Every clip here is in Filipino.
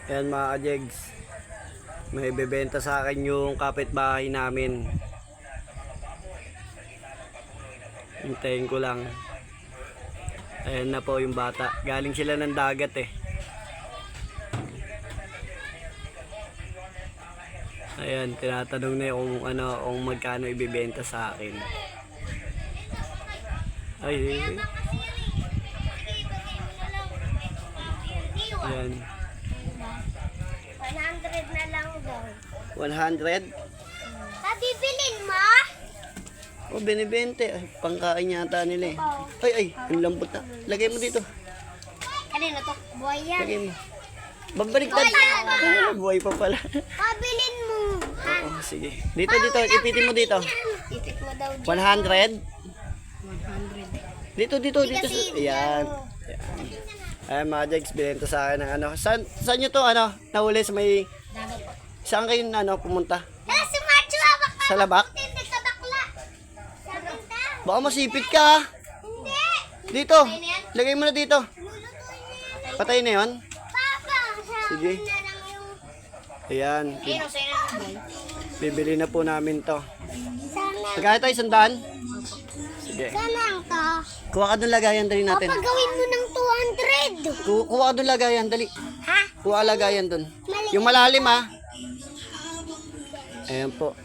Ayan mga kajegs. May bebenta sa akin yung kapitbahay namin. Hintayin ko lang. Ayan na po yung bata. Galing sila ng dagat eh. Ayan, tinatanong na kung kung magkano ibebenta sa akin. Ay. Ayan. 100 na lang daw. 100? Bibilin mo? O, binibente. Ay, pangkain yata nila eh. Ay, ang lambot na. Lagay mo dito. Kanina to? Buhay yan. Lagay mo. Babaliktad. Buhay pa pala. Pabilin mo. Oo, sige. Dito. Ipitin mo dito. Titik mo daw. 100? 100. Dito. Ayan. Ayan mga Jegs, binenta sa akin ng Saan nyo to nahuli sa may... Dagat po. Saan kayo pumunta? Si Macho, hawak ka. Sa labak? Hindi sa bakla. Sa benta. Baka masipit ka. Hindi. Dito. Lagay mo na dito. Lulutuin na. Patay na yun. Papa, sa Sige. akin na lang yung... Ayan. Ayun, sa'yo na. Bibili na po namin to. Sana. Magkaya tayo 100? Sige. Sana ang to. Kuha ka doon lagayan, dali natin. Papagawin mo ng 200. Kuha ka doon lagayan, dali. Ha? Kuha lagayan doon. Mali. Yung malalim Ayan po.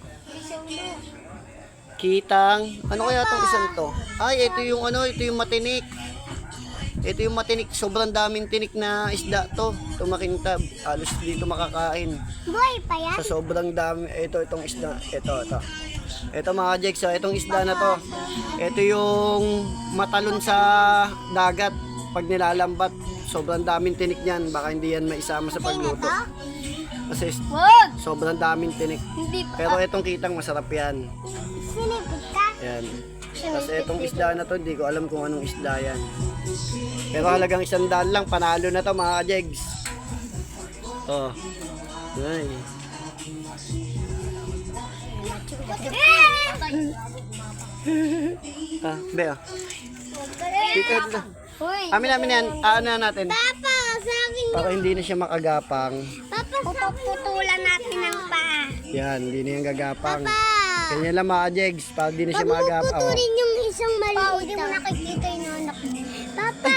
Kitang. Ano kaya itong isang to? Ay, ito yung matinik. Ito yung matinik. Sobrang daming tinik na isda to. Tumakintab. Alos dito makakain. Boy pa yan? Sa sobrang dami. Itong isda. Ito. Ito mga Jegs. Itong isda na to. Ito yung matalon sa dagat. Pag nilalambat. Sobrang daming tinik niyan. Baka hindi yan maisama sa pagluto. Kasi Wag! sobrang daming tinik. Hindi pa. Pero itong kitang masarap yan. Sinipit ka? Yan. Kasi itong isda na to, hindi ko alam kung anong isda yan. Pero halagang 100 lang, panalo na to mga Jegs. Oh. Ay. Bea. Dito. Hoy. Amin yan. Ano natin? Papa, sabi niyo. Para hindi na siya makagapang. Papa, puputulan natin ng paa. Yan, hindi na yan gagapang. Papa. Ganyan lang mga Jegs, para hindi na siya makagapang. Oh. Puputulin yung isang maliit. Hindi mo nakikita yung anak mo. Papa.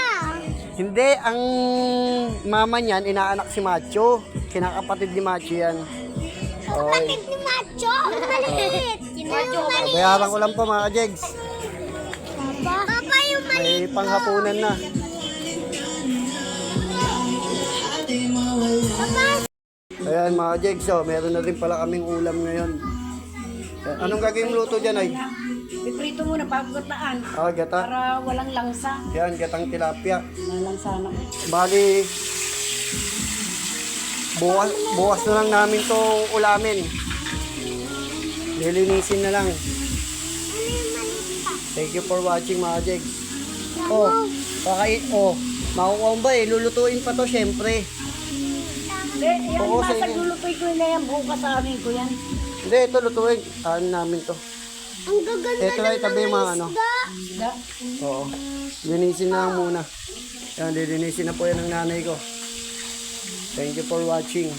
Hindi, ang mama niyan, inaanak si Macho. Kinakapatid ni Macho yan. Kapatid ni Macho. Maliit. Macho. Bayaran ko lang po mga Jegs. Papa, yung maliit. May panghapunan na. Ayan mga Jegs, meron na rin pala kaming ulam ngayon. Anong gagawin mo luto dyan ay? Piprito muna pagkataan Gata. para walang langsa. Yan, gatang tilapia. Langsa na. Bali, bukas na lang namin to ulamin. Lilinisin na lang. Thank you for watching mga Jegs. Makukuha mo ba lulutuin pa to syempre. Hindi, yan, Oo, sa nasa inyo. lulutoy ko na yan. Bukas sa amin ko yan. Hindi, ito lutuin. Namin to. Ang gaganda Ito lang itabi yung mga Da. Oo. Linisin na lang muna. Yan, lilinisin na po yan ng nanay ko. Thank you for watching.